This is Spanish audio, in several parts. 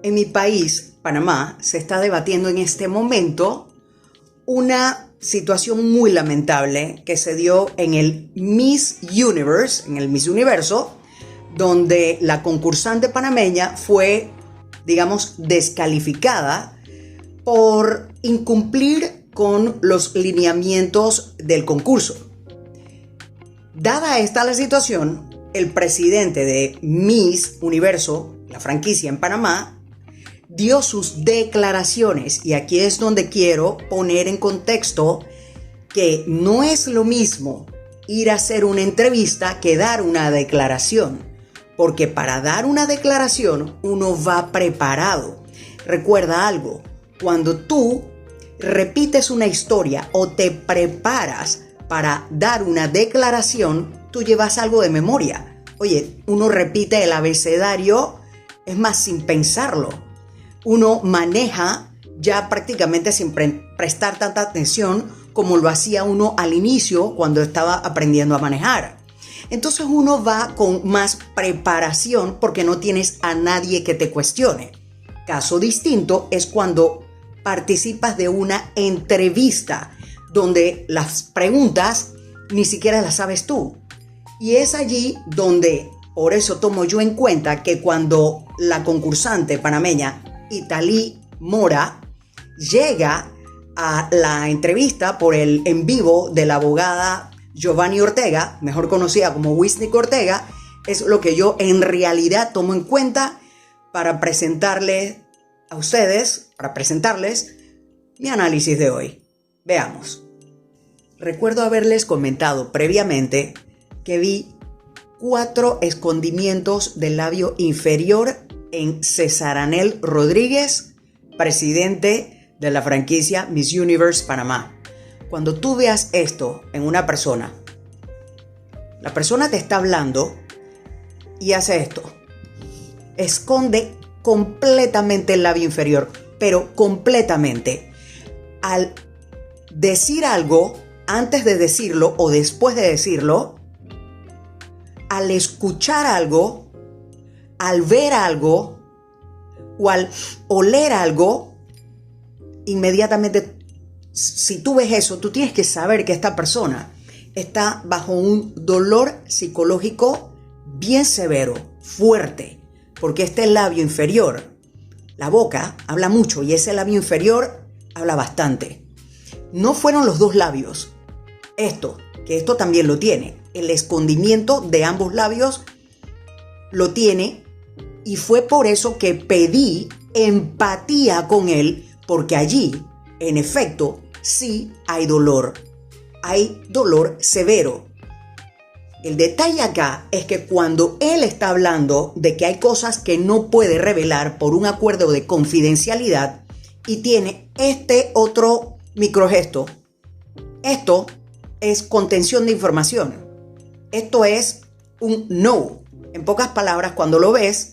En mi país, Panamá, se está debatiendo en este momento una situación muy lamentable que se dio en el Miss Universe, en el Miss Universo, donde la concursante panameña fue, digamos, descalificada por incumplir con los lineamientos del concurso. Dada esta la situación, el presidente de Miss Universo, la franquicia en Panamá, dio sus declaraciones, y aquí es donde quiero poner en contexto que no es lo mismo ir a hacer una entrevista que dar una declaración, porque para dar una declaración uno va preparado. Recuerda algo, cuando tú repites una historia o te preparas para dar una declaración, tú llevas algo de memoria. Oye, uno repite el abecedario, es más, sin pensarlo. Uno maneja ya prácticamente sin prestar tanta atención como lo hacía uno al inicio cuando estaba aprendiendo a manejar. Entonces uno va con más preparación porque no tienes a nadie que te cuestione. Caso distinto es cuando participas de una entrevista donde las preguntas ni siquiera las sabes tú. Y es allí donde, por eso tomo yo en cuenta que cuando la concursante panameña Italí Mora llega a la entrevista por el en vivo de la abogada Giovanni Ortega, mejor conocida como Wisnik Ortega, es lo que yo en realidad tomo en cuenta para presentarles a ustedes, para presentarles mi análisis de hoy. Veamos. Recuerdo haberles comentado previamente que vi 4 escondimientos del labio inferior en Cesaranel Rodríguez, presidente de la franquicia Miss Universe Panamá. Cuando tú veas esto en una persona, la persona te está hablando y hace esto. Esconde completamente el labio inferior, pero completamente. Al decir algo, antes de decirlo o después de decirlo, al escuchar algo, al ver algo o al oler algo, inmediatamente, si tú ves eso, tú tienes que saber que esta persona está bajo un dolor psicológico bien severo, fuerte, porque este labio inferior, la boca habla mucho y ese labio inferior habla bastante. No fueron los 2 labios, esto también lo tiene, el escondimiento de ambos labios lo tiene. Y fue por eso que pedí empatía con él, porque allí, en efecto, sí hay dolor severo. El detalle acá es que cuando él está hablando de que hay cosas que no puede revelar por un acuerdo de confidencialidad y tiene este otro microgesto, esto es contención de información. Esto es un no. En pocas palabras, cuando lo ves,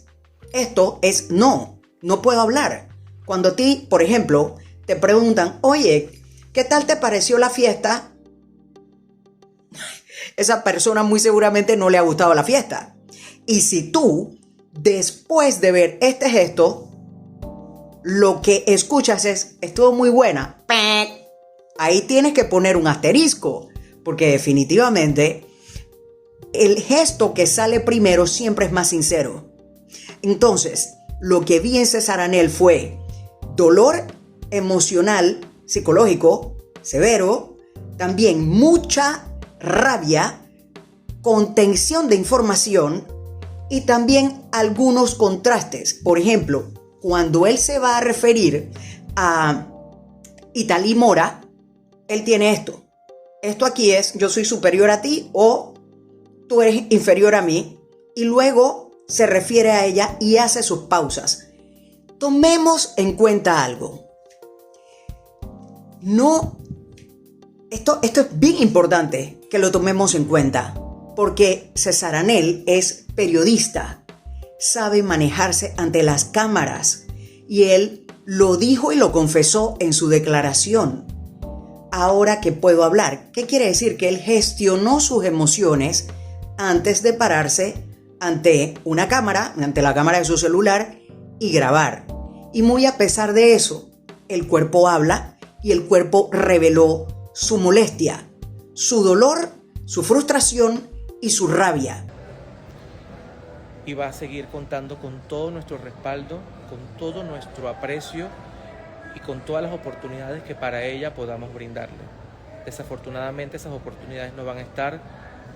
esto es no puedo hablar. Cuando a ti, por ejemplo, te preguntan, oye, ¿qué tal te pareció la fiesta? Esa persona muy seguramente no le ha gustado la fiesta. Y si tú, después de ver este gesto, lo que escuchas es, estuvo muy buena, ahí tienes que poner un asterisco, porque definitivamente el gesto que sale primero siempre es más sincero. Entonces, lo que vi en Cesaranel fue dolor emocional, psicológico, severo, también mucha rabia, contención de información y también algunos contrastes. Por ejemplo, cuando él se va a referir a Italí Mora, él tiene esto. Esto aquí es, yo soy superior a ti o tú eres inferior a mí, y luego se refiere a ella y hace sus pausas. Tomemos en cuenta algo. Esto es bien importante que lo tomemos en cuenta, porque Cesaranel es periodista, sabe manejarse ante las cámaras y él lo dijo y lo confesó en su declaración. Ahora que puedo hablar, ¿qué quiere decir? Que él gestionó sus emociones antes de pararse ante una cámara, ante la cámara de su celular y grabar. Y muy a pesar de eso, el cuerpo habla y el cuerpo reveló su molestia, su dolor, su frustración y su rabia. Y va a seguir contando con todo nuestro respaldo, con todo nuestro aprecio y con todas las oportunidades que para ella podamos brindarle. Desafortunadamente esas oportunidades no van a estar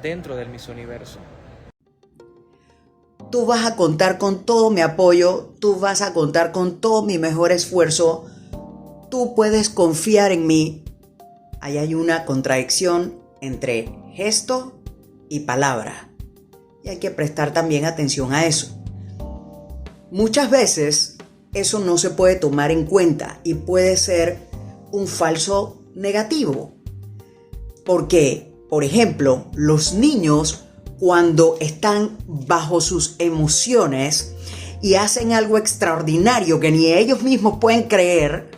dentro del Miss Universo. Tú vas a contar con todo mi apoyo, tú vas a contar con todo mi mejor esfuerzo, tú puedes confiar en mí. Ahí hay una contradicción entre gesto y palabra. Y hay que prestar también atención a eso. Muchas veces eso no se puede tomar en cuenta y puede ser un falso negativo. Porque, por ejemplo, los niños cuando están bajo sus emociones y hacen algo extraordinario que ni ellos mismos pueden creer,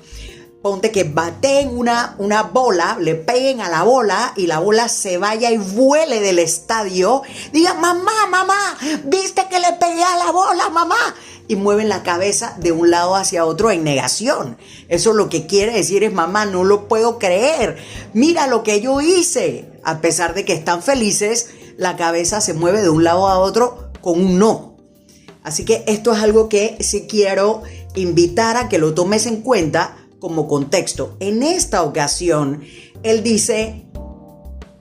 ponte que baten una bola, le peguen a la bola y la bola se vaya y vuele del estadio, digan, mamá, ¿viste que le pegué a la bola, mamá? Y mueven la cabeza de un lado hacia otro en negación. Eso lo que quiere decir es, mamá, no lo puedo creer. Mira lo que yo hice. A pesar de que están felices, la cabeza se mueve de un lado a otro con un no. Así que esto es algo que sí quiero invitar a que lo tomes en cuenta como contexto. En esta ocasión, él dice,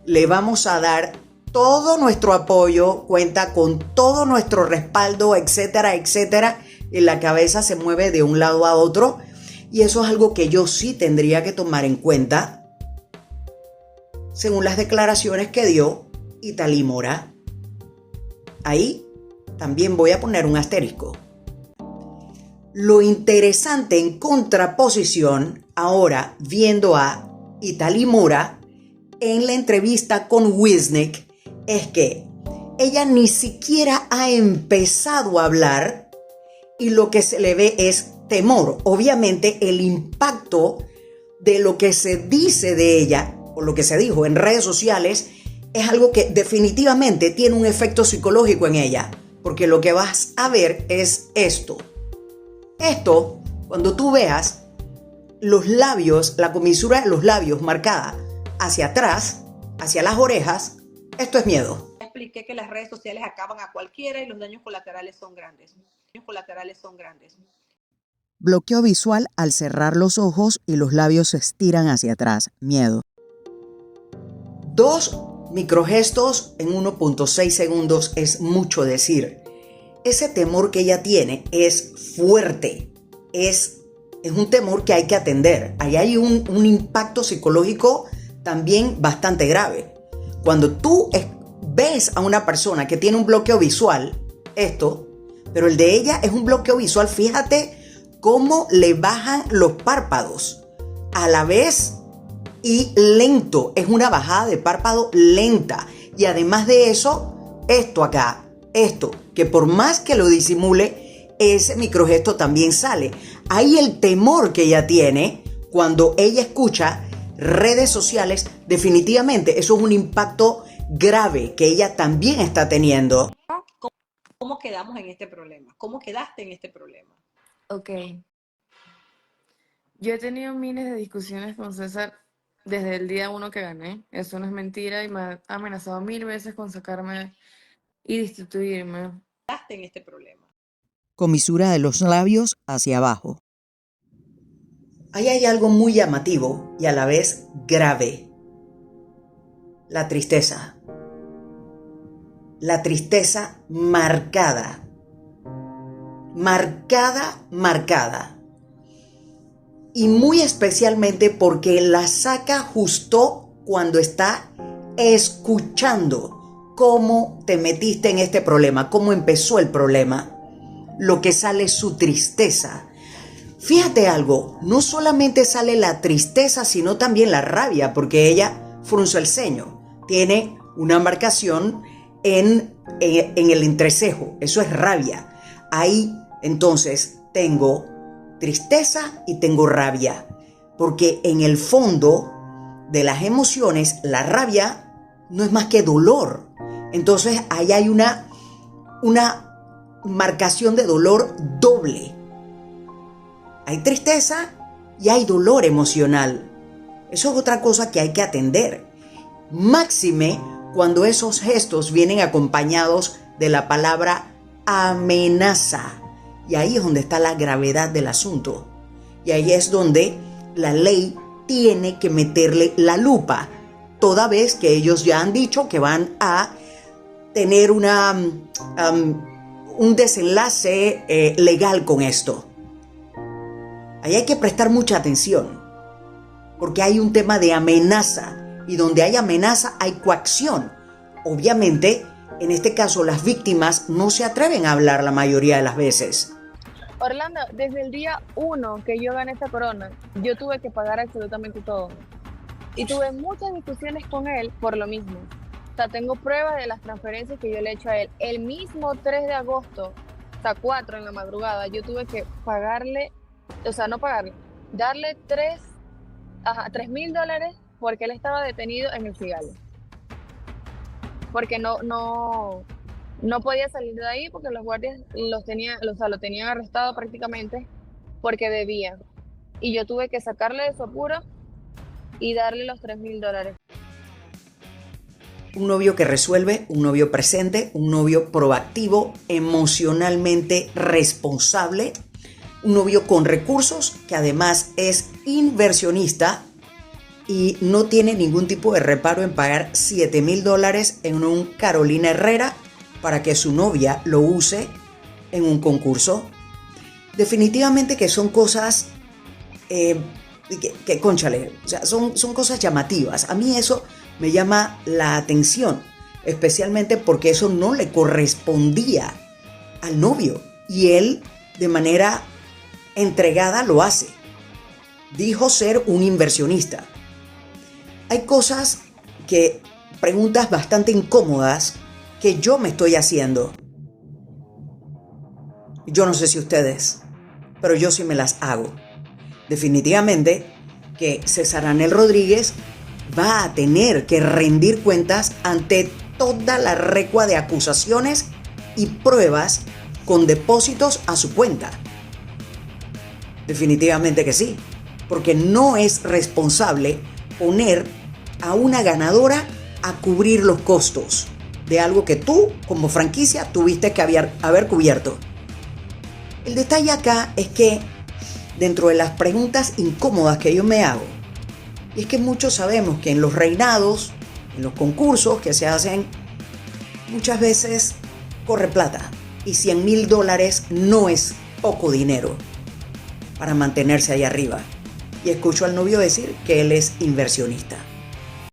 le vamos a dar todo nuestro apoyo, cuenta con todo nuestro respaldo, etcétera, etcétera. Y la cabeza se mueve de un lado a otro. Y eso es algo que yo sí tendría que tomar en cuenta, según las declaraciones que dio Italí Mora. Ahí también voy a poner un asterisco. Lo interesante en contraposición, ahora viendo a Italí Mora en la entrevista con Wisnik, es que ella ni siquiera ha empezado a hablar y lo que se le ve es temor. Obviamente el impacto de lo que se dice de ella o lo que se dijo en redes sociales es algo que definitivamente tiene un efecto psicológico en ella, porque lo que vas a ver es esto. Esto, cuando tú veas los labios, la comisura de los labios marcada hacia atrás, hacia las orejas, esto es miedo. Expliqué que las redes sociales acaban a cualquiera y los daños colaterales son grandes. Bloqueo visual al cerrar los ojos y los labios se estiran hacia atrás, miedo. 2 microgestos en 1.6 segundos es mucho decir. Ese temor que ella tiene es fuerte, es un temor que hay que atender. Ahí hay un impacto psicológico también bastante grave. Cuando tú ves a una persona que tiene un bloqueo visual, pero el de ella es un bloqueo visual, fíjate cómo le bajan los párpados a la vez y lento, es una bajada de párpado lenta. Y además de eso, esto, que por más que lo disimule, ese microgesto también sale. Ahí el temor que ella tiene cuando ella escucha redes sociales, definitivamente eso es un impacto grave que ella también está teniendo. ¿Cómo quedamos en este problema? ¿Cómo quedaste en este problema? Ok. Yo he tenido miles de discusiones con César desde el día 1 que gané. Eso no es mentira y me ha amenazado 1000 veces con sacarme y destituirme. ¿Quedaste en este problema? Comisura de los labios hacia abajo. Ahí hay algo muy llamativo y a la vez grave. La tristeza. La tristeza marcada. Marcada. Y muy especialmente porque la saca justo cuando está escuchando cómo te metiste en este problema, cómo empezó el problema. Lo que sale es su tristeza. Fíjate algo, no solamente sale la tristeza, sino también la rabia, porque ella frunce el ceño. Tiene una marcación en el entrecejo, eso es rabia. Ahí entonces tengo tristeza y tengo rabia, porque en el fondo de las emociones, la rabia no es más que dolor. Entonces ahí hay una marcación de dolor doble. Hay tristeza y hay dolor emocional. Eso es otra cosa que hay que atender. Máxime cuando esos gestos vienen acompañados de la palabra amenaza. Y ahí es donde está la gravedad del asunto. Y ahí es donde la ley tiene que meterle la lupa, toda vez que ellos ya han dicho que van a tener un desenlace legal con esto. Ahí hay que prestar mucha atención, porque hay un tema de amenaza, y donde hay amenaza hay coacción. Obviamente, en este caso, las víctimas no se atreven a hablar la mayoría de las veces. Orlando, desde el día 1 que yo gané esta corona, yo tuve que pagar absolutamente todo. Y tuve muchas discusiones con él por lo mismo. O sea, tengo pruebas de las transferencias que yo le he hecho a él. El mismo 3 de agosto, hasta 4 en la madrugada, yo tuve que pagarle, o sea, no pagarle, darle $3,000 porque él estaba detenido en el Cigale. Porque no podía salir de ahí porque los guardias lo tenían arrestado prácticamente porque debía. Y yo tuve que sacarle de su apuro y darle los $3,000. Un novio que resuelve, un novio presente, un novio proactivo, emocionalmente responsable, un novio con recursos que además es inversionista y no tiene ningún tipo de reparo en pagar $7,000 en un Carolina Herrera para que su novia lo use en un concurso. Definitivamente que son cosas cónchale, o sea, son cosas llamativas. A mí eso me llama la atención, especialmente porque eso no le correspondía al novio y él de manera entregada lo hace. Dijo ser un inversionista. Hay preguntas bastante incómodas que yo me estoy haciendo. Yo no sé si ustedes, pero yo sí me las hago. Definitivamente que César Anel Rodríguez va a tener que rendir cuentas ante toda la recua de acusaciones y pruebas con depósitos a su cuenta. Definitivamente que sí, porque no es responsable poner a una ganadora a cubrir los costos de algo que tú, como franquicia, tuviste que haber cubierto. El detalle acá es que dentro de las preguntas incómodas que yo me hago, y es que muchos sabemos que en los reinados, en los concursos que se hacen, muchas veces corre plata, y $100,000 no es poco dinero para mantenerse ahí arriba. Y escucho al novio decir que él es inversionista.